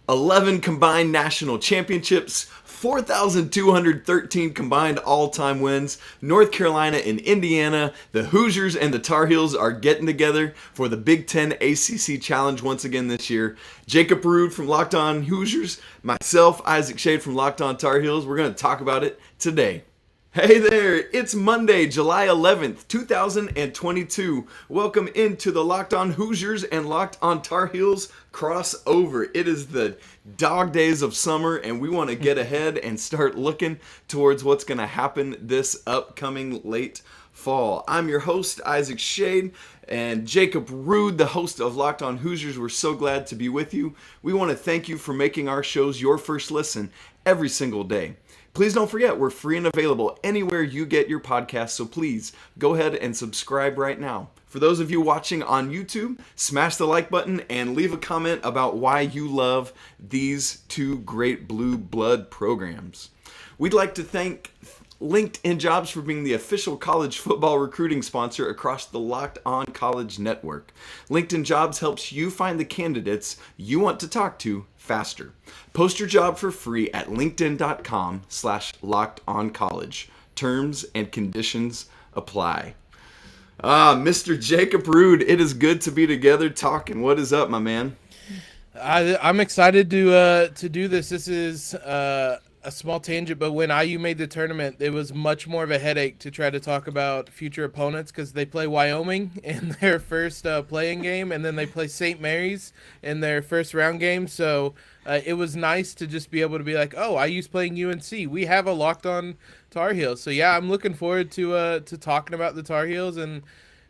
11 combined national championships, 4,213 combined all-time wins. North Carolina and Indiana, the Hoosiers and the Tar Heels are getting together for the Big Ten ACC Challenge once again this year. Jacob Rude from Locked On Hoosiers, myself, Isaac Schade from Locked On Tar Heels. We're going to talk about it today. Hey there, it's Monday, July 11th, 2022. Welcome into the Locked On Hoosiers and Locked On Tar Heels crossover. It is the dog days of summer, and we want to get ahead and start looking towards what's going to happen this upcoming late fall. I'm your host, Isaac Schade, and Jacob Rude, the host of Locked On Hoosiers. We're so glad to be with you. We want to thank you for making our shows your first listen every single day. Please don't forget, we're free and available anywhere you get your podcasts, so please go ahead and subscribe right now. For those of you watching on YouTube, smash the like button and leave a comment about why you love these two great blue blood programs. We'd like to thank LinkedIn Jobs for being the official college football recruiting sponsor across the Locked On College Network. LinkedIn Jobs helps you find the candidates you want to talk to faster. Post your job for free at linkedin.com/lockedoncollege. Terms and conditions apply. Mr. Jacob Rude, it is good to be together talking. What is up, my man? I'm excited to do this. This is a small tangent, but when IU made the tournament, it was much more of a headache to try to talk about future opponents because they play Wyoming in their first playing game, and then they play St. Mary's in their first round game. So it was nice to just be able to be like, oh, IU's playing UNC. We have a Locked On Tar Heels. So yeah, I'm looking forward to talking about the Tar Heels, and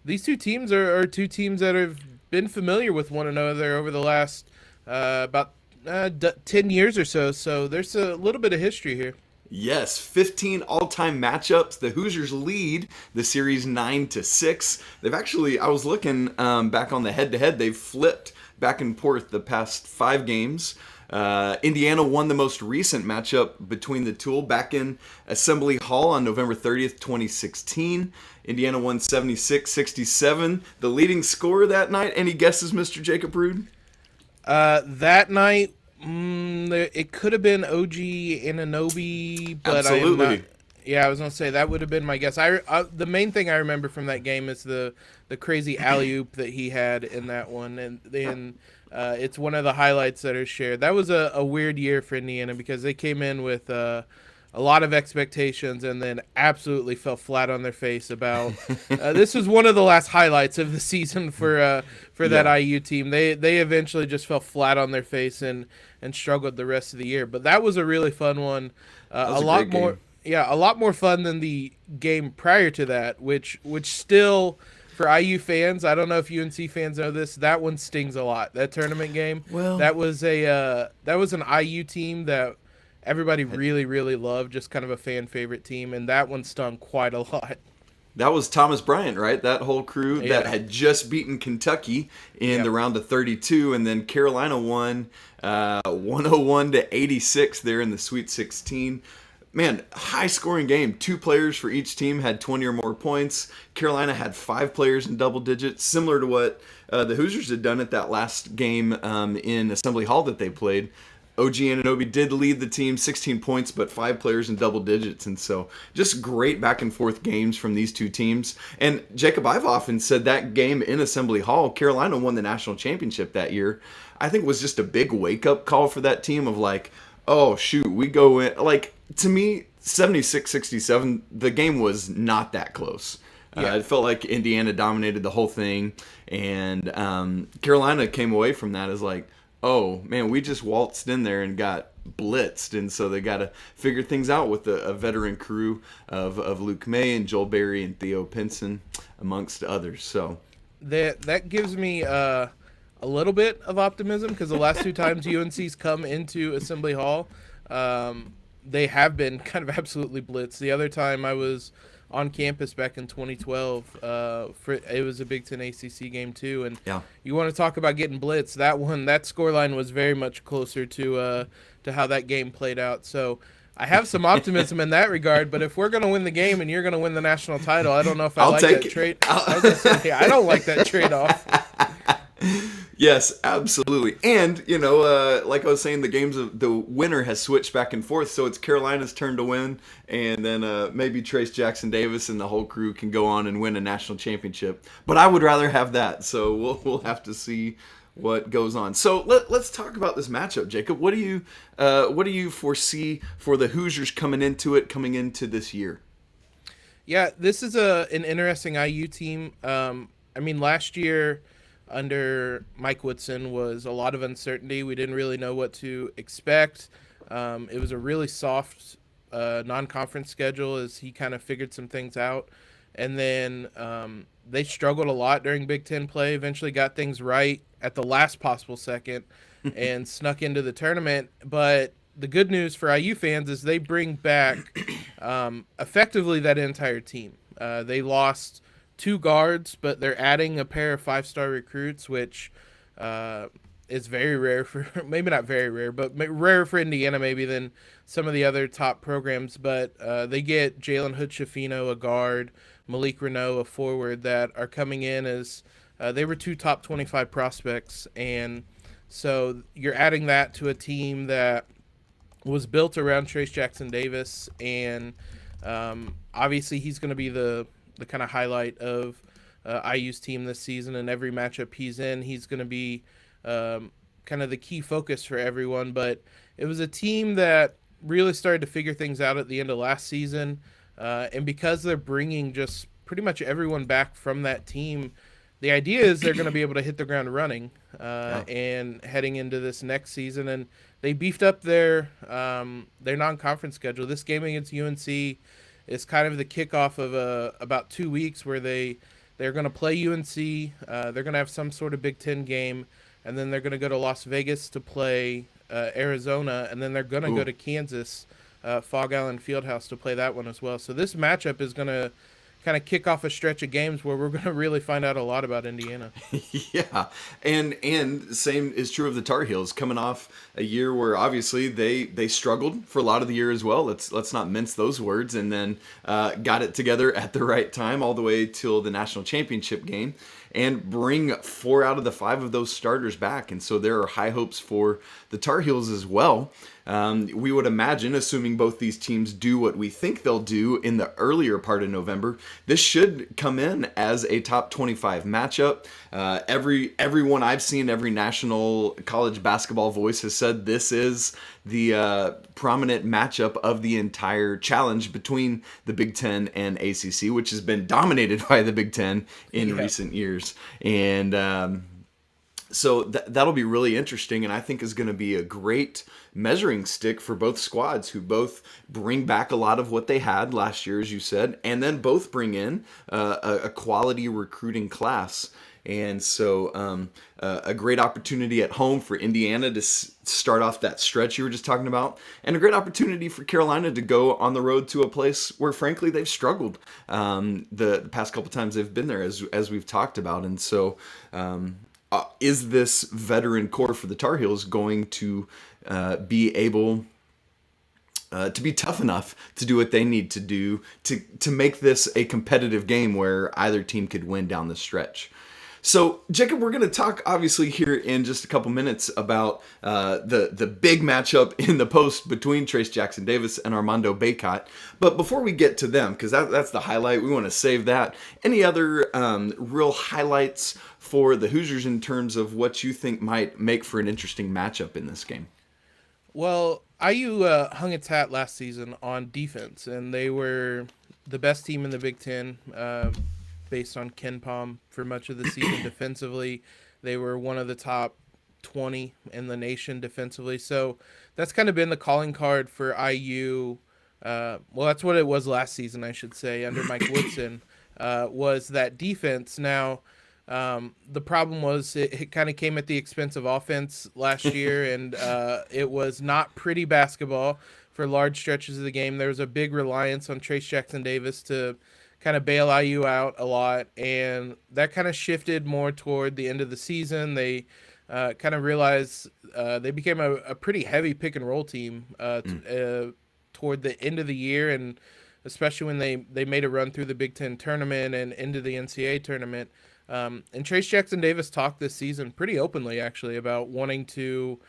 these two teams are two teams that have been familiar with one another over the last about 10 years or so, so there's a little bit of history here. Yes, 15 all-time matchups. The Hoosiers lead the series 9-6. They've actually, I was looking back on the head-to-head, they've flipped back and forth the past 5 games. Indiana won the most recent matchup between the two back in Assembly Hall on November 30th, 2016. Indiana won 76-67. The leading scorer that night, any guesses, Mr. Jacob Rude? That night, it could have been OG Anunoby, but absolutely. I was gonna say that would have been my guess. The main thing I remember from that game is the crazy alley-oop that he had in that one, and then it's one of the highlights that are shared. That was a weird year for Indiana because they came in with a lot of expectations and then absolutely fell flat on their face about this was one of the last highlights of the season for that IU team. They eventually just fell flat on their face and struggled the rest of the year. But that was a really fun one. A lot more fun than the game prior to that, which still for IU fans, I don't know if UNC fans know this, that one stings a lot. That tournament game. Well, that was an IU team that everybody really, really loved, just kind of a fan favorite team, and that one stung quite a lot. That was Thomas Bryant, right? That whole crew that had just beaten Kentucky in the round of 32, and then Carolina won 101-86 there in the Sweet 16. Man, high-scoring game. 2 players for each team had 20 or more points. Carolina had 5 players in double digits, similar to what the Hoosiers had done at that last game in Assembly Hall that they played. OG Anunoby did lead the team, 16 points, but 5 players in double digits. And so just great back-and-forth games from these two teams. And Jacob, I've often said that game in Assembly Hall, Carolina won the national championship that year, I think was just a big wake-up call for that team of like, oh, shoot, we go in. Like, to me, 76-67, the game was not that close. It felt like Indiana dominated the whole thing. And Carolina came away from that as like, oh, man, we just waltzed in there and got blitzed. And so they got to figure things out with a veteran crew of Luke May and Joel Berry and Theo Pinson, amongst others. So that gives me a little bit of optimism because the last 2 times UNC's come into Assembly Hall, they have been kind of absolutely blitzed. The other time I was on campus back in 2012. It was a Big Ten ACC game too, and you want to talk about getting blitzed. That scoreline was very much closer to how that game played out. So I have some optimism in that regard. But if we're going to win the game and you're going to win the national title, I don't know if I like that trade. I don't like that trade-off. Yes, absolutely. And, like I was saying, the winner has switched back and forth. So it's Carolina's turn to win. And then maybe Trayce Jackson Davis and the whole crew can go on and win a national championship. But I would rather have that. So we'll have to see what goes on. So let's talk about this matchup, Jacob. What do you foresee for the Hoosiers coming into this year? Yeah, this is an interesting IU team. I mean, last year under Mike Woodson was a lot of uncertainty. We didn't really know what to expect. It was a really soft non-conference schedule as he kind of figured some things out. And then they struggled a lot during Big Ten play, eventually got things right at the last possible second and snuck into the tournament. But the good news for IU fans is they bring back effectively that entire team. They lost two guards, but they're adding a pair of five-star recruits, which is very rare for, maybe not very rare, but rare for Indiana maybe than some of the other top programs. But they get Jalen Hood-Schifino, a guard, Malik Renault, a forward, that are coming in as they were two top 25 prospects. And so you're adding that to a team that was built around Trayce Jackson Davis, and obviously he's going to be the kind of highlight of IU's team this season. And every matchup he's in, he's going to be kind of the key focus for everyone. But it was a team that really started to figure things out at the end of last season, and because they're bringing just pretty much everyone back from that team, the idea is they're going to be able to hit the ground running and heading into this next season. And they beefed up their non-conference schedule. This game against UNC is kind of the kickoff of about 2 weeks where they're going to play UNC. They're going to have some sort of Big Ten game, and then they're going to go to Las Vegas to play Arizona, and then they're going to go to Kansas, Fog Island Fieldhouse, to play that one as well. So this matchup is going to kind of kick off a stretch of games where we're going to really find out a lot about Indiana. Yeah, and same is true of the Tar Heels, coming off a year where obviously they struggled for a lot of the year as well. Let's not mince those words, and then got it together at the right time all the way till the national championship game, and bring 4 out of the 5 of those starters back. And so there are high hopes for the Tar Heels as well. We would imagine, assuming both these teams do what we think they'll do in the earlier part of November, this should come in as a top 25 matchup. Everyone I've seen, every national college basketball voice has said this is the prominent matchup of the entire challenge between the Big Ten and ACC, which has been dominated by the Big Ten in recent years. And so that'll be really interesting, and I think is going to be a great measuring stick for both squads, who both bring back a lot of what they had last year, as you said, and then both bring in a quality recruiting class. And so a great opportunity at home for Indiana to start off that stretch you were just talking about, and a great opportunity for Carolina to go on the road to a place where, frankly, they've struggled the past couple times they've been there, as we've talked about. And so is this veteran core for the Tar Heels going to be able to be tough enough to do what they need to do to make this a competitive game where either team could win down the stretch? So, Jacob, we're going to talk, obviously, here in just a couple minutes about the big matchup in the post between Trayce Jackson Davis and Armando Bacot. But before we get to them, because that's the highlight, we want to save that. Any other real highlights for the Hoosiers in terms of what you think might make for an interesting matchup in this game? Well, IU hung its hat last season on defense, and they were the best team in the Big Ten based on Ken Pom for much of the season defensively. They were one of the top 20 in the nation defensively. So that's kind of been the calling card for IU. Well, that's what it was last season, I should say, under Mike Woodson, was that defense. Now, the problem was it kind of came at the expense of offense last year, and it was not pretty basketball for large stretches of the game. There was a big reliance on Trayce Jackson Davis to kind of bail IU out a lot, and that kind of shifted more toward the end of the season. They kind of realized they became a pretty heavy pick and roll team toward the end of the year, and especially when they made a run through the Big Ten tournament and into the NCAA tournament. And Trayce Jackson-Davis talked this season pretty openly, actually, about wanting to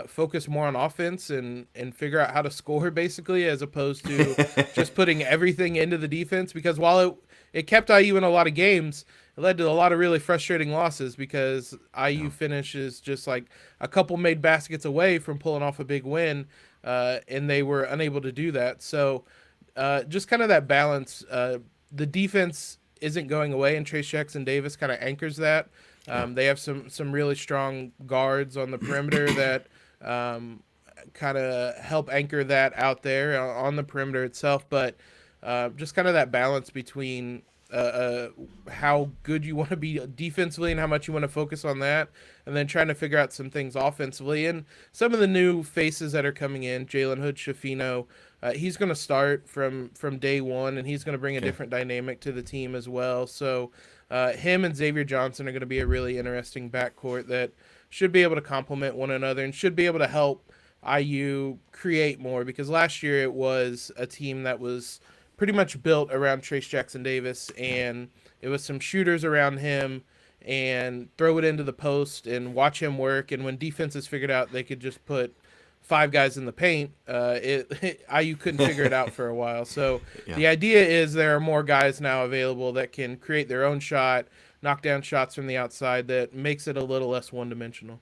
focus more on offense and figure out how to score, basically, as opposed to just putting everything into the defense. Because while it kept IU in a lot of games, it led to a lot of really frustrating losses because IU finishes just like a couple made baskets away from pulling off a big win, and they were unable to do that. So just kind of that balance. The defense isn't going away, and Trayce Jackson-Davis kind of anchors that. They have some really strong guards on the perimeter that kind of help anchor that out there on the perimeter itself. But just kind of that balance between how good you want to be defensively and how much you want to focus on that, and then trying to figure out some things offensively. And some of the new faces that are coming in, Jalen Hood-Schifino, he's going to start from day one, and he's going to bring a different dynamic to the team as well. So him and Xavier Johnson are going to be a really interesting backcourt that should be able to complement one another and should be able to help IU create more, because last year it was a team that was pretty much built around Trayce Jackson-Davis, and it was some shooters around him and throw it into the post and watch him work. And when defenses figured out they could just put 5 guys in the paint, IU couldn't figure it out for a while. So the idea is there are more guys now available that can create their own shot, knock down shots from the outside, that makes it a little less one-dimensional.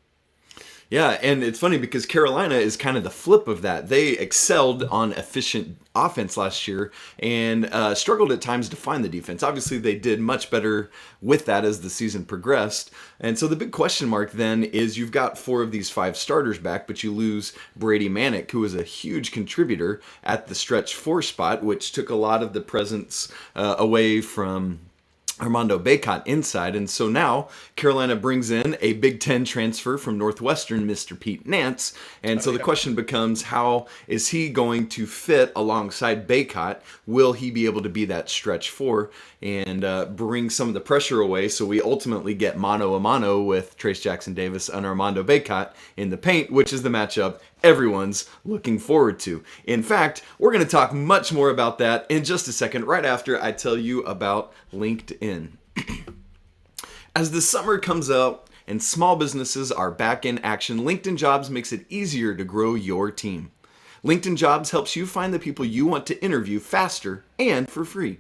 Yeah, and it's funny because Carolina is kind of the flip of that. They excelled on efficient offense last year and struggled at times to find the defense. Obviously, they did much better with that as the season progressed. And so the big question mark then is you've got 4 of these 5 starters back, but you lose Brady Manick, who was a huge contributor at the stretch 4 spot, which took a lot of the presence away from Armando Bacot inside. And so now Carolina brings in a Big Ten transfer from Northwestern, Mr. Pete Nance. And so the question becomes, how is he going to fit alongside Bacot? Will he be able to be that stretch 4 and bring some of the pressure away, so we ultimately get mano a mano with Trayce Jackson-Davis and Armando Bacot in the paint, which is the matchup everyone's looking forward to. In fact, we're going to talk much more about that in just a second, right after I tell you about LinkedIn. As the summer comes up and small businesses are back in action, LinkedIn Jobs makes it easier to grow your team. LinkedIn Jobs helps you find the people you want to interview faster and for free.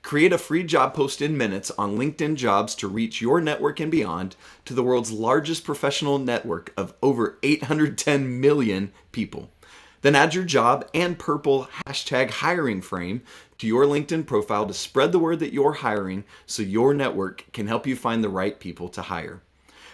Create a free job post in minutes on LinkedIn Jobs to reach your network and beyond to the world's largest professional network of over 810 million people. Then add your job and purple #hiring frame to your LinkedIn profile to spread the word that you're hiring, so your network can help you find the right people to hire.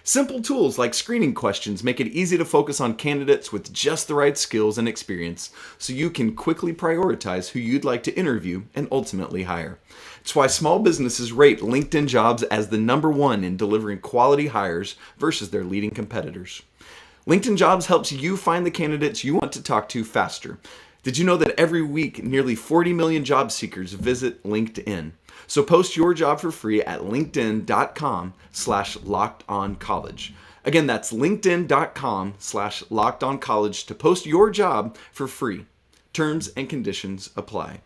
Simple tools like screening questions make it easy to focus on candidates with just the right skills and experience, so you can quickly prioritize who you'd like to interview and ultimately hire. It's why small businesses rate LinkedIn Jobs as the #1 in delivering quality hires versus their leading competitors. LinkedIn Jobs helps you find the candidates you want to talk to faster. Did you know that every week nearly 40 million job seekers visit LinkedIn? So post your job for free at linkedin.com/lockedoncollege. Again, that's linkedin.com/lockedoncollege to post your job for free. Terms and conditions apply.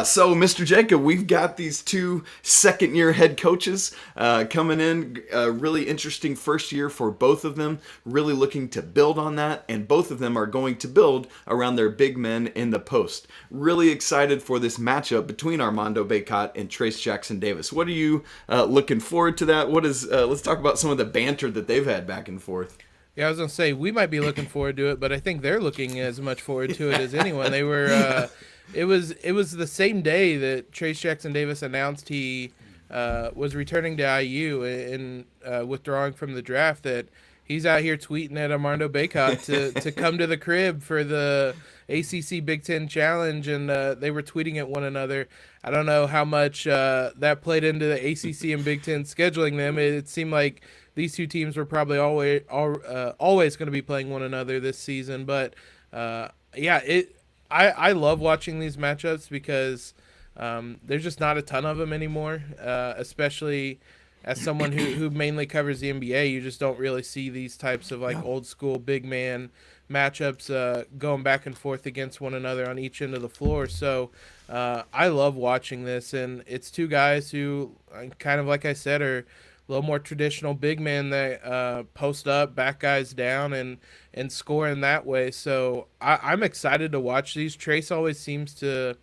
So, Mr. Jacob, we've got these 2 second-year head coaches coming in. Really interesting first year for both of them. Really looking to build on that, and both of them are going to build around their big men in the post. Really excited for this matchup between Armando Bacot and Trayce Jackson-Davis. What are you looking forward to that? Let's talk about some of the banter that they've had back and forth. Yeah, I was going to say, we might be looking forward to it, but I think they're looking as much forward to it as anyone. They were... It was the same day that Trayce Jackson-Davis announced he was returning to IU and withdrawing from the draft, that he's out here tweeting at Armando Bacot to come to the crib for the ACC Big Ten Challenge, and they were tweeting at one another. I don't know how much that played into the ACC and Big Ten scheduling them. It seemed like these 2 teams were probably always going to be playing one another this season, but I love watching these matchups because there's just not a ton of them anymore, especially as someone who mainly covers the NBA, you just don't really see these types of like Yeah. old school big man matchups going back and forth against one another on each end of the floor. So I love watching this, and it's two guys who kind of like I said are a little more traditional big men that post up, back guys down, and score in that way. So I'm excited to watch these. Trayce always seems to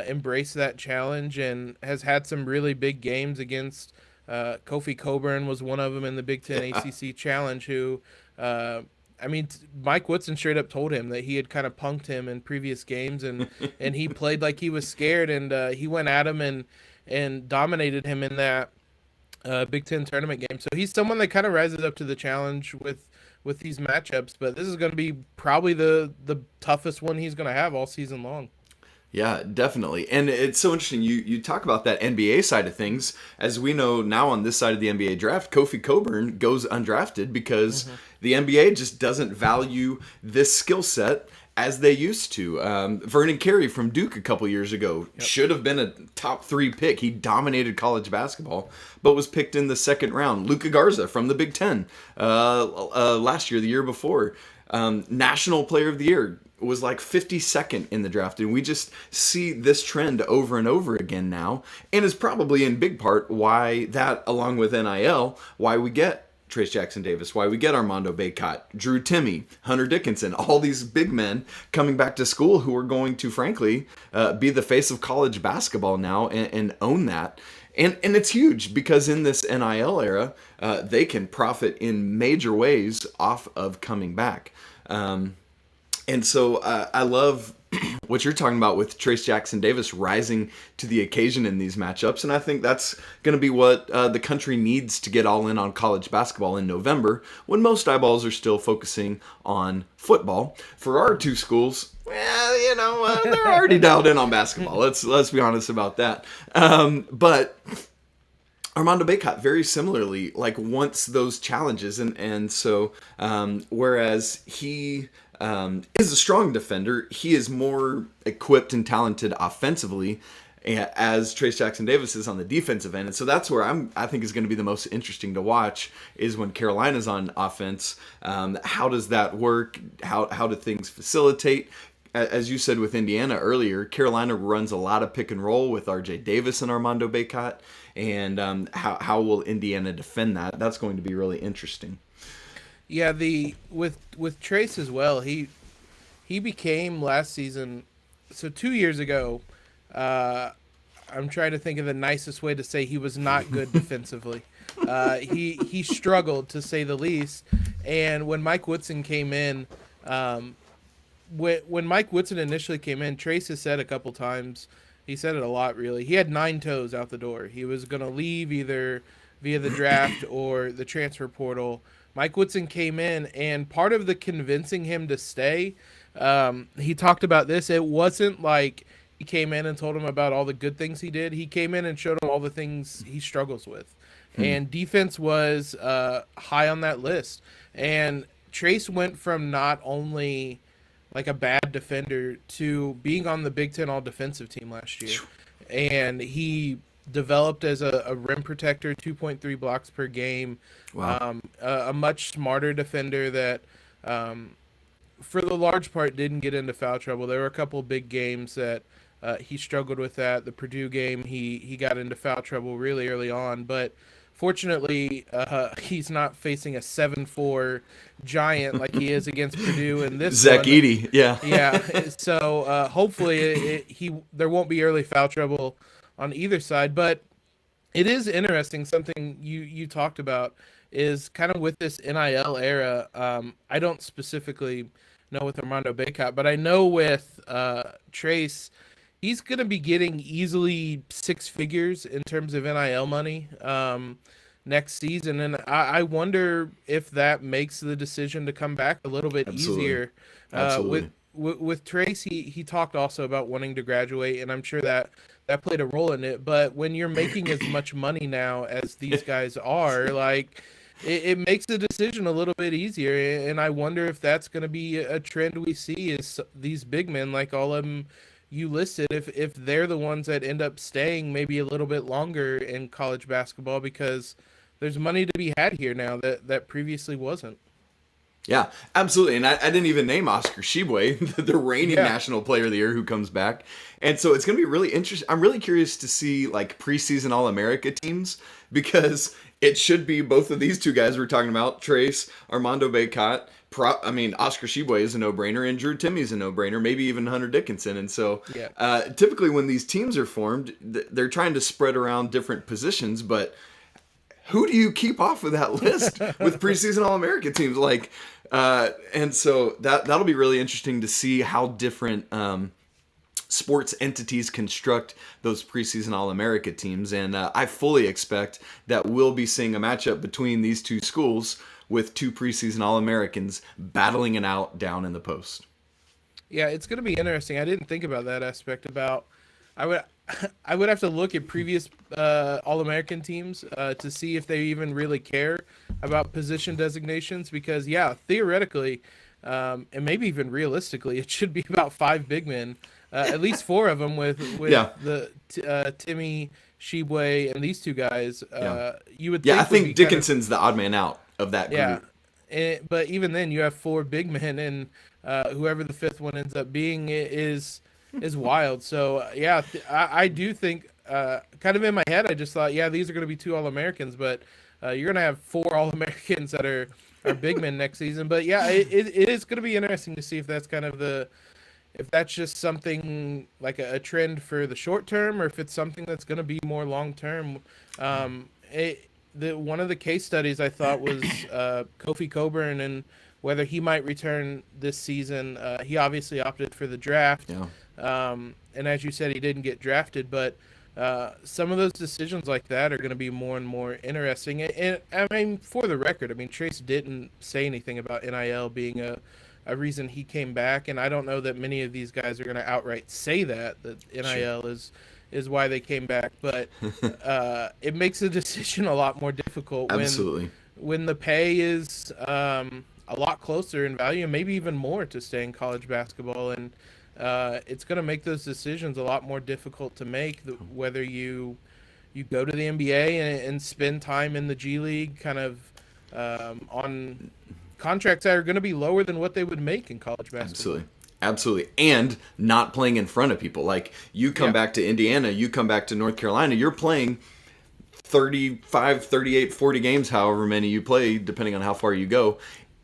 embrace that challenge and has had some really big games against Kofi Coburn was one of them in the Big Ten ACC Challenge who I mean, Mike Woodson straight up told him that he had kind of punked him in previous games, and he played like he was scared, and he went at him and dominated him in that Big Ten tournament game. So he's someone that kind of rises up to the challenge with these matchups. But this is going to be probably the toughest one he's going to have all season long. Yeah, definitely. And it's so interesting. You talk about that NBA side of things. As we know now on this side of the NBA draft, Kofi Coburn goes undrafted because the NBA just doesn't value this skill set as they used to. Vernon Carey from Duke a couple years ago should have been a top 3 pick. He dominated college basketball, but was picked in the second round. Luka Garza from the Big Ten last year, the year before. National Player of the Year was like 52nd in the draft, and we just see this trend over and over again now, and is probably in big part why that, along with NIL, why we get Trayce Jackson-Davis, why we get Armando Bacot, Drew Timme, Hunter Dickinson, all these big men coming back to school who are going to, frankly, be the face of college basketball now and own that. And it's huge because in this NIL era, they can profit in major ways off of coming back. And so I love what you're talking about with Trayce Jackson-Davis rising to the occasion in these matchups. And I think that's going to be what the country needs to get all in on college basketball in November, when most eyeballs are still focusing on football. For our two schools, well, they're already dialed in on basketball. Let's be honest about that. But Armando Bacot, very similarly, like wants those challenges. And so whereas he is a strong defender, he is more equipped and talented offensively as Trayce Jackson-Davis is on the defensive end. And so that's where I think is going to be the most interesting to watch, is when Carolina's on offense. How does that work? How do things facilitate? As you said with Indiana earlier, Carolina runs a lot of pick and roll with R.J. Davis and Armando Bacot. And how will Indiana defend that? That's going to be really interesting. Yeah, with Trayce as well, he became last season, so 2 years ago, I'm trying to think of the nicest way to say he was not good defensively. He struggled, to say the least. And when Mike Woodson came in, when Mike Woodson initially came in, Trayce has said a couple times, he said it a lot really, he had 9 toes out the door. He was going to leave either via the draft or the transfer portal. Mike Woodson came in, and part of the convincing him to stay, he talked about this. It wasn't like he came in and told him about all the good things he did. He came in and showed him all the things he struggles with. And defense was high on that list. And Trayce went from not only like a bad defender to being on the Big Ten all-defensive team last year. And he developed as a rim protector, 2.3 blocks per game. Wow. A much smarter defender that, for the large part, didn't get into foul trouble. There were a couple big games that he struggled with that. The Purdue game, he got into foul trouble really early on. But fortunately, he's not facing a 7'4" giant like he is against Purdue in this Zach one. Edey, yeah. Yeah, so hopefully there won't be early foul trouble on either side. But it is interesting, something you talked about is kind of with this NIL era. I don't specifically know with Armando Bacot, but I know with Trayce, he's going to be getting easily 6 figures in terms of NIL money next season. And I wonder if that makes the decision to come back a little bit easier. Absolutely. With Trayce, he talked also about wanting to graduate, and I'm sure that played a role in it. But when you're making as much money now as these guys are, like, it makes the decision a little bit easier. And I wonder if that's going to be a trend we see, is these big men, like all of them you listed, if they're the ones that end up staying maybe a little bit longer in college basketball, because there's money to be had here now that previously wasn't. Yeah, absolutely. And I didn't even name Oscar Tshiebwe, the reigning Yeah. National Player of the Year who comes back. And so it's going to be really interesting. I'm really curious to see like preseason All-America teams because it should be both of these two guys we're talking about, Trayce, Armando Bacot. Oscar Tshiebwe is a no-brainer and Drew Timmy's a no-brainer, maybe even Hunter Dickinson. And so Yeah. typically when these teams are formed, they're trying to spread around different positions, but who do you keep off of that list with preseason All-America teams? And so that'll be really interesting to see how different sports entities construct those preseason All-America teams. And I fully expect that we'll be seeing a matchup between these two schools with two preseason All-Americans battling it out down in the post. Yeah, it's going to be interesting. I didn't think about that aspect about I would I would have to look at previous All-American teams to see if they even really care about position designations because yeah, theoretically and maybe even realistically, it should be about 5 big men, at least 4 of them with Timmy, Tshiebwe, and these two guys. You would think I think would be Dickinson's the odd man out of that group. But even then, you have 4 big men, and whoever the 5th one ends up being is wild. So I do think, kind of in my head, I just thought, these are going to be 2 All-Americans, but you're going to have 4 All-Americans that are big men next season. But it is going to be interesting to see if that's kind of if that's just something like a trend for the short term, or if it's something that's going to be more long term. One of the case studies I thought was Kofi Coburn and whether he might return this season. He obviously opted for the draft. And as you said, he didn't get drafted, but some of those decisions like that are going to be more and more interesting. And I mean, for the record, Trayce didn't say anything about NIL being a reason he came back, and I don't know that many of these guys are going to outright say that NIL is why they came back, but it makes the decision a lot more difficult when the pay is a lot closer in value, maybe even more to stay in college basketball, and it's going to make those decisions a lot more difficult to make, whether you go to the NBA and spend time in the G League kind of on contracts that are going to be lower than what they would make in college basketball. Absolutely. And not playing in front of people. Like, you come back to Indiana, you come back to North Carolina, you're playing 35, 38, 40 games, however many you play, depending on how far you go,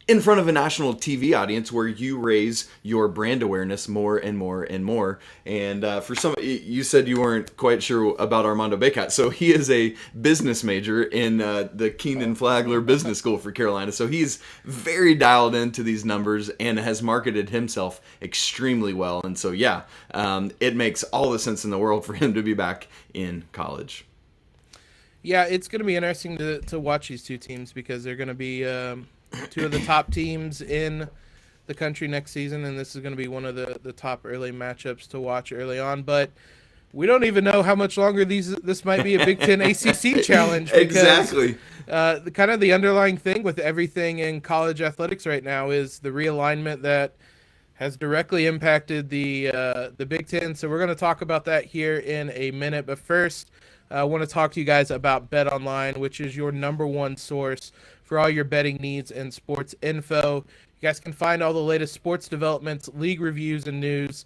in front of a national TV audience where you raise your brand awareness more and more and more. And for some, you said you weren't quite sure about Armando Bacot. So he is a business major in the Keenan Flagler Business School for Carolina. So he's very dialed into these numbers and has marketed himself extremely well. And so, it makes all the sense in the world for him to be back in college. Yeah, it's going to be interesting to watch these two teams because they're going to be 2 of the top teams in the country next season, and this is going to be one of the top early matchups to watch early on. But we don't even know how much longer this might be a Big Ten ACC challenge. Because, exactly. The underlying thing with everything in college athletics right now is the realignment that has directly impacted the Big Ten. So we're going to talk about that here in a minute. But first, I want to talk to you guys about BetOnline, which is your number 1 source for all your betting needs and sports info. You guys can find all the latest sports developments, league reviews, and news,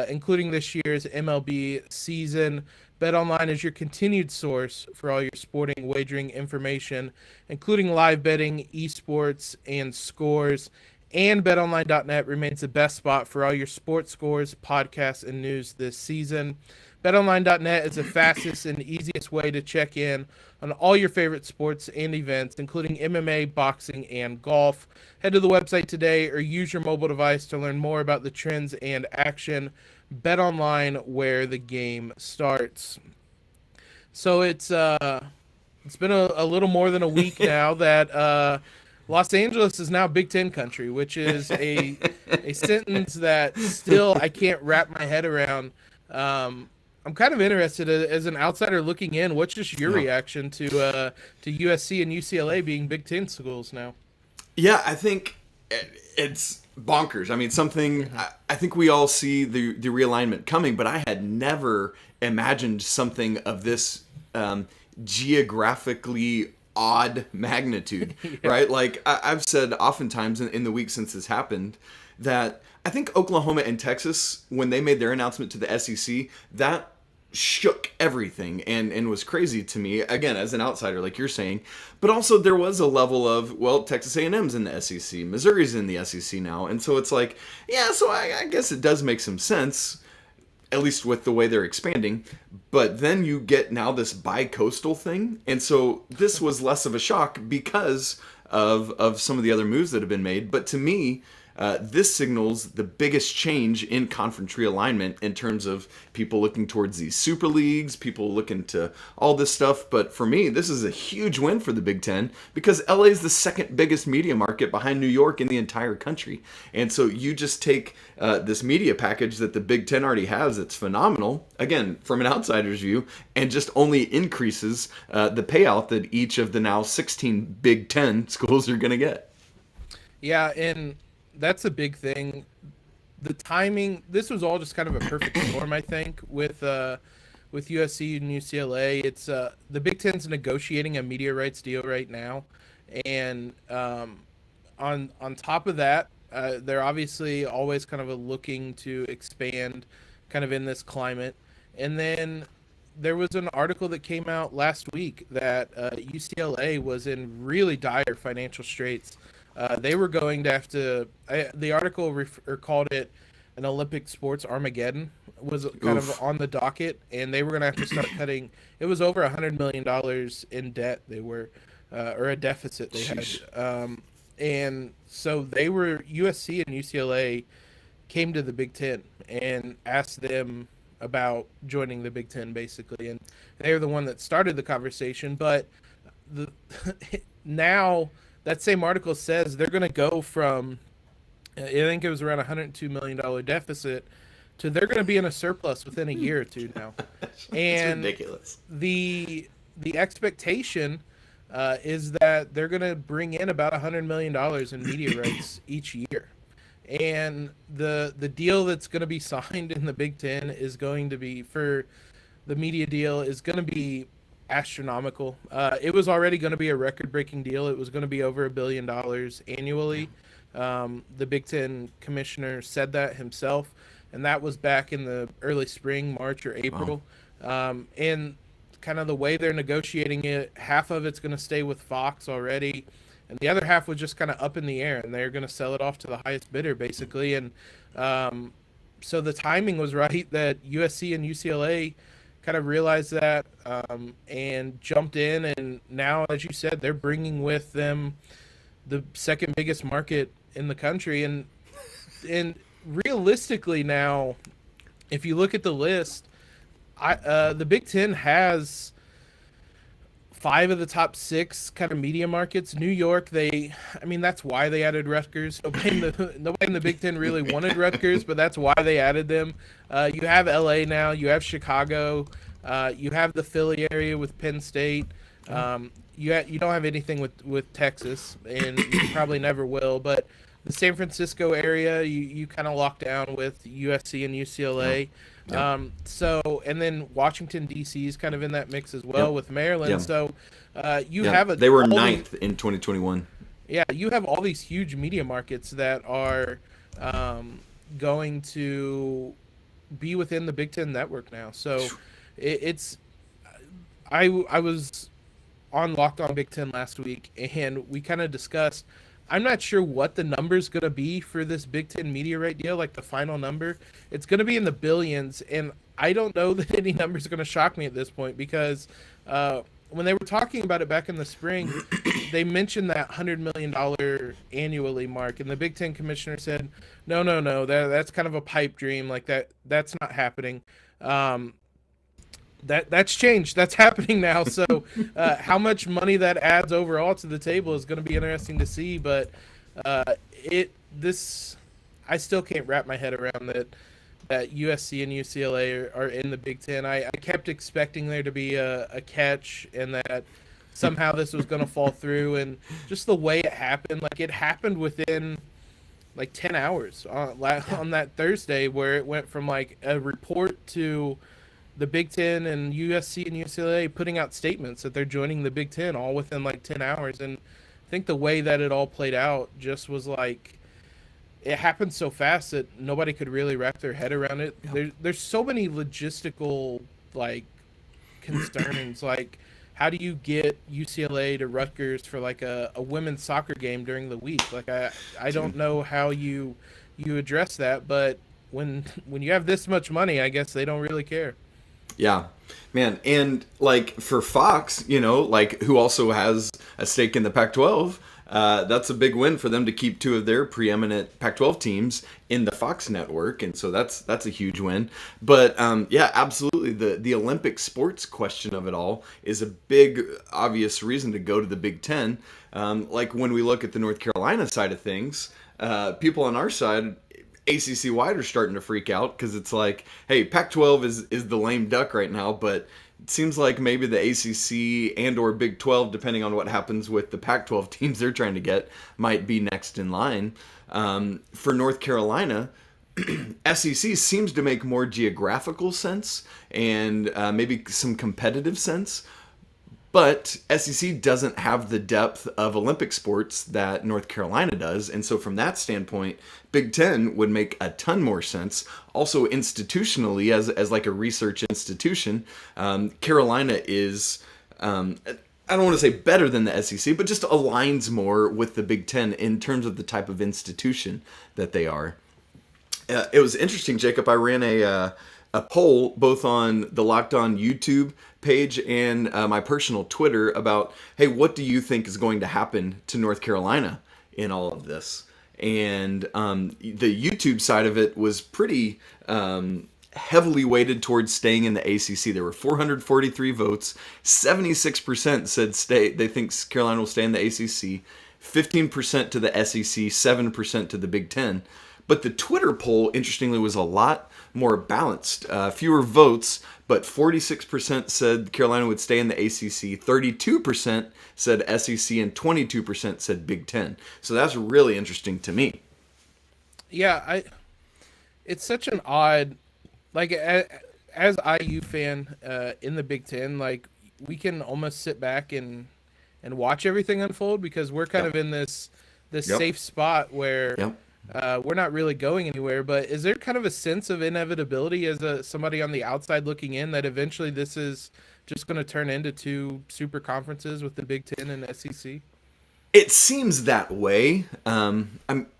including this year's MLB season. BetOnline is your continued source for all your sporting wagering information, including live betting, esports, and scores. And BetOnline.net remains the best spot for all your sports scores, podcasts, and news this season. BetOnline.net is the fastest and easiest way to check in on all your favorite sports and events, including MMA, boxing, and golf. Head to the website today or use your mobile device to learn more about the trends and action. BetOnline, where the game starts. So it's been a little more than a week now that Los Angeles is now Big Ten country, which is a sentence that still I can't wrap my head around. I'm kind of interested as an outsider looking in. What's just your reaction to USC and UCLA being Big Ten schools now? Yeah, I think it's bonkers. I mean, I think we all see the realignment coming, but I had never imagined something of this geographically odd magnitude, right? Like I've said oftentimes in the week since this happened that I think Oklahoma and Texas, when they made their announcement to the SEC, that shook everything and was crazy to me, again, as an outsider, like you're saying. But also there was a level of, well, Texas A&M's in the SEC, Missouri's in the SEC now. And so it's like, yeah, so I guess it does make some sense, at least with the way they're expanding. But then you get now this bi-coastal thing. And so this was less of a shock because of some of the other moves that have been made. But to me, this signals the biggest change in conference realignment in terms of people looking towards these super leagues, people looking to all this stuff. But for me, this is a huge win for the Big Ten because LA is the second biggest media market behind New York in the entire country. And so you just take this media package that the Big Ten already has that's phenomenal, again, from an outsider's view, and just only increases the payout that each of the now 16 Big Ten schools are going to get. Yeah, and that's a big thing. The timing, this was all just kind of a perfect storm, I think, with USC and UCLA. It's the Big Ten's negotiating a media rights deal right now, and on top of that, they're obviously always kind of looking to expand, kind of in this climate. And then there was an article that came out last week that UCLA was in really dire financial straits. They were going to have to. The article called it an Olympic sports Armageddon, was kind of on the docket, and they were going to have to start cutting. It was over $100 million in debt. They were, or a deficit they had, and so they were USC and UCLA came to the Big Ten and asked them about joining the Big Ten, basically, and they were the one that started the conversation. But now that same article says they're going to go from, I think it was around $102 million deficit, to they're going to be in a surplus within a year or two now. And ridiculous. The expectation is that they're going to bring in about $100 million in media rights each year. And the deal that's going to be signed in the Big Ten is going to be, for the media deal, is going to be astronomical. It was already going to be a record-breaking deal. It was going to be over $1 billion annually. The Big Ten commissioner said that himself, and that was back in the early spring, March or April. Wow. And kind of the way they're negotiating it, half of it's going to stay with Fox already, and the other half was just kind of up in the air, and they're going to sell it off to the highest bidder, basically. And so the timing was right that USC and UCLA kind of realized that and jumped in, and now, as you said, they're bringing with them the second biggest market in the country. And realistically now, if you look at the list, the Big Ten has 5 of the top 6 kind of media markets. New York, that's why they added Rutgers. Nobody in the Big Ten really wanted Rutgers, but that's why they added them. You have LA now, you have Chicago, you have the Philly area with Penn State. You don't have anything with Texas, and you probably never will, but the San Francisco area, you kind of lock down with USC and UCLA. Yep. And then Washington, D.C. is kind of in that mix as well, with Maryland. Yep. So they were 9th in 2021. Yeah, you have all these huge media markets that are going to be within the Big Ten network now. So I was on Locked On Big Ten last week, and we kind of discussed, I'm not sure what the number's going to be for this Big Ten media right deal, like the final number. It's going to be in the billions, and I don't know that any number's going to shock me at this point, because when they were talking about it back in the spring, they mentioned that $100 million annually mark, and the Big Ten commissioner said, no, that's kind of a pipe dream, like that's not happening. That's changed. That's happening now. So how much money that adds overall to the table is going to be interesting to see. But I still can't wrap my head around that USC and UCLA are in the Big Ten. I kept expecting there to be a catch, and that somehow this was going to fall through. And just the way it happened, like it happened within like 10 hours on that Thursday, where it went from like a report to the Big Ten and USC and UCLA putting out statements that they're joining the Big Ten all within like 10 hours. And I think the way that it all played out just was like, it happened so fast that nobody could really wrap their head around it. There's so many logistical like concerns. Like, how do you get UCLA to Rutgers for like a women's soccer game during the week? Like, I don't know how you address that, but when you have this much money, I guess they don't really care. Yeah, man. And like for Fox, like who also has a stake in the Pac-12, that's a big win for them to keep two of their preeminent Pac-12 teams in the Fox network. And so that's a huge win. But yeah, absolutely. The Olympic sports question of it all is a big, obvious reason to go to the Big Ten. Like when we look at the North Carolina side of things, people on our side, ACC wide, are starting to freak out because it's like, hey, Pac-12 is the lame duck right now, but it seems like maybe the ACC and or Big 12, depending on what happens with the Pac-12 teams they're trying to get, might be next in line. For North Carolina, SEC seems to make more geographical sense and maybe some competitive sense. But SEC doesn't have the depth of Olympic sports that North Carolina does. And so from that standpoint, Big Ten would make a ton more sense. Also institutionally, as like a research institution, Carolina is, I don't want to say better than the SEC, but just aligns more with the Big Ten in terms of the type of institution that they are. It was interesting, Jacob. I ran a poll both on the Locked On YouTube page and my personal Twitter about, hey, what do you think is going to happen to North Carolina in all of this? And the YouTube side of it was pretty heavily weighted towards staying in the ACC. There were 443 votes. 76% said they think Carolina will stay in the ACC. 15% to the SEC. 7% to the Big Ten. But the Twitter poll, interestingly, was a lot more balanced. Fewer votes, but 46% said Carolina would stay in the ACC, 32% said SEC, and 22% said Big Ten. So that's really interesting to me. Yeah, it's such an odd, like, as IU fan in the Big Ten, like, we can almost sit back and watch everything unfold because we're kind of in this safe spot where we're not really going anywhere. But is there kind of a sense of inevitability as somebody on the outside looking in that eventually this is just going to turn into two super conferences with the Big Ten and SEC? It seems that way. That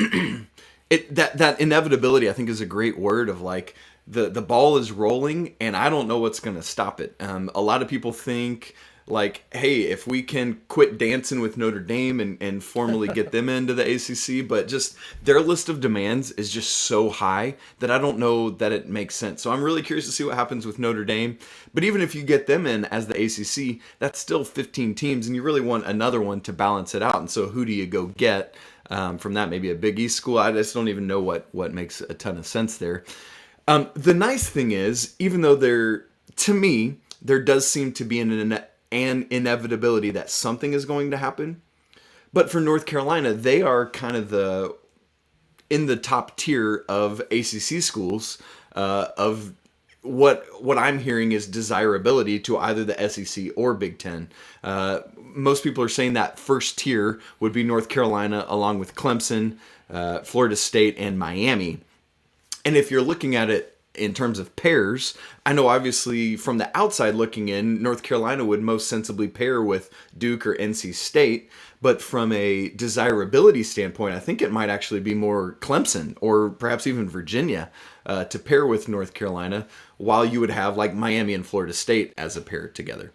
inevitability, I think, is a great word of like the ball is rolling and I don't know what's going to stop it. A lot of people think like, hey, if we can quit dancing with Notre Dame and formally get them into the ACC, but just their list of demands is just so high that I don't know that it makes sense. So I'm really curious to see what happens with Notre Dame. But even if you get them in as the ACC, that's still 15 teams, and you really want another one to balance it out. And so who do you go get from that? Maybe a Big East school? I just don't even know what makes a ton of sense there. The nice thing is, even though to me, there does seem to be an inevitability that something is going to happen. But for North Carolina, they are kind of in the top tier of ACC schools of what I'm hearing is desirability to either the SEC or Big Ten. Most people are saying that first tier would be North Carolina along with Clemson, Florida State, and Miami. And if you're looking at it in terms of pairs, I know obviously from the outside looking in, North Carolina would most sensibly pair with Duke or NC State. But from a desirability standpoint, I think it might actually be more Clemson or perhaps even Virginia to pair with North Carolina, while you would have like Miami and Florida State as a pair together.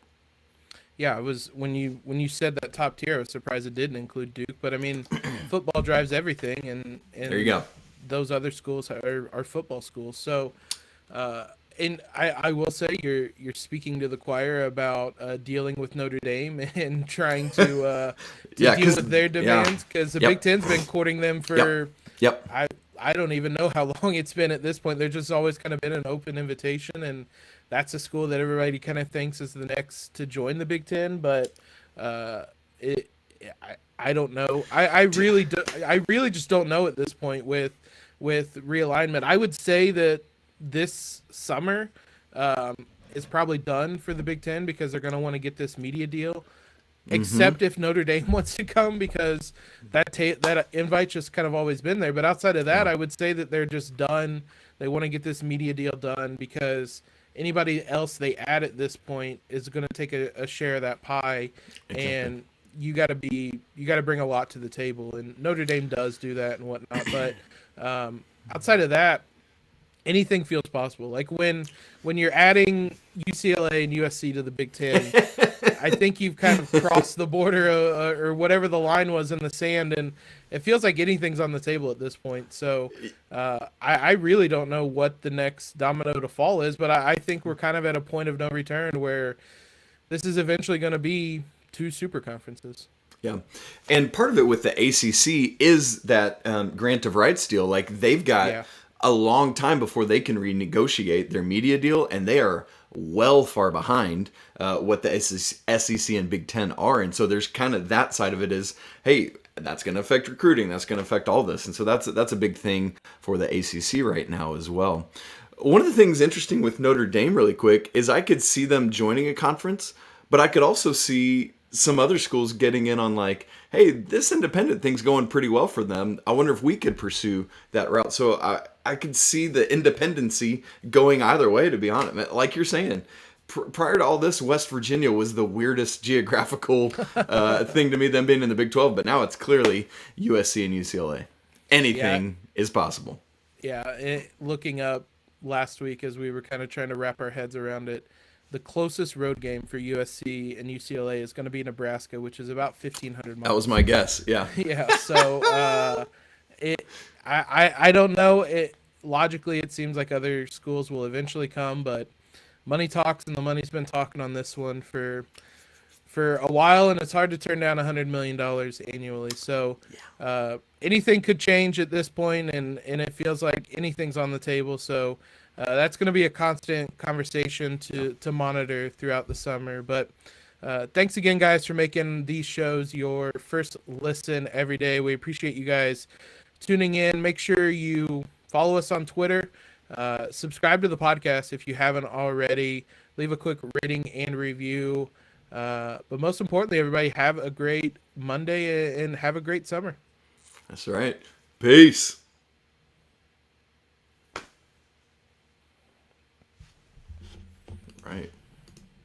Yeah, it was when you said that top tier, I was surprised it didn't include Duke. But I mean, football drives everything, and there you go. Those other schools are football schools. So, and I will say you're speaking to the choir about dealing with Notre Dame and trying to deal with their demands, because the Big Ten's been courting them for I don't even know how long it's been at this point. There's just always kind of been an open invitation, and that's a school that everybody kind of thinks is the next to join the Big Ten. But I don't know. I really just don't know at this point with realignment. I would say that this summer, is probably done for the Big Ten because they're going to want to get this media deal. Except if Notre Dame wants to come, because that invite just kind of always been there. But outside of that, I would say that they're just done. They want to get this media deal done because anybody else they add at this point is going to take a share of that pie, and you got to bring a lot to the table, and Notre Dame does do that and whatnot. But outside of that, anything feels possible. Like when you're adding UCLA and USC to the Big Ten, I think you've kind of crossed the border or whatever the line was in the sand, and it feels like anything's on the table at this point. So I really don't know what the next domino to fall is, but I think we're kind of at a point of no return where this is eventually going to be 2 super conferences. Yeah. And part of it with the ACC is that grant of rights deal. Like, they've got a long time before they can renegotiate their media deal, and they are well far behind what the SEC and Big Ten are. And so there's kind of that side of it is, hey, that's going to affect recruiting. That's going to affect all this. And so that's a big thing for the ACC right now as well. One of the things interesting with Notre Dame really quick is I could see them joining a conference, but I could also see some other schools getting in on like, hey, this independent thing's going pretty well for them. I wonder if we could pursue that route. So I could see the independency going either way, to be honest. Like you're saying, prior to all this, West Virginia was the weirdest geographical thing to me, them being in the Big 12. But now it's clearly USC and UCLA. Anything is possible. Yeah, looking up last week as we were kind of trying to wrap our heads around it, the closest road game for USC and UCLA is going to be Nebraska, which is about 1,500 miles. That was my guess. Yeah. Yeah. So I don't know. Logically, it seems like other schools will eventually come, but money talks, and the money's been talking on this one for a while, and it's hard to turn down $100 million annually. So anything could change at this point, and it feels like anything's on the table. So that's going to be a constant conversation to monitor throughout the summer. But thanks again, guys, for making these shows your first listen every day. We appreciate you guys tuning in. Make sure you follow us on Twitter. Subscribe to the podcast if you haven't already. Leave a quick rating and review. But most importantly, everybody, have a great Monday and have a great summer. That's right. Peace. Right.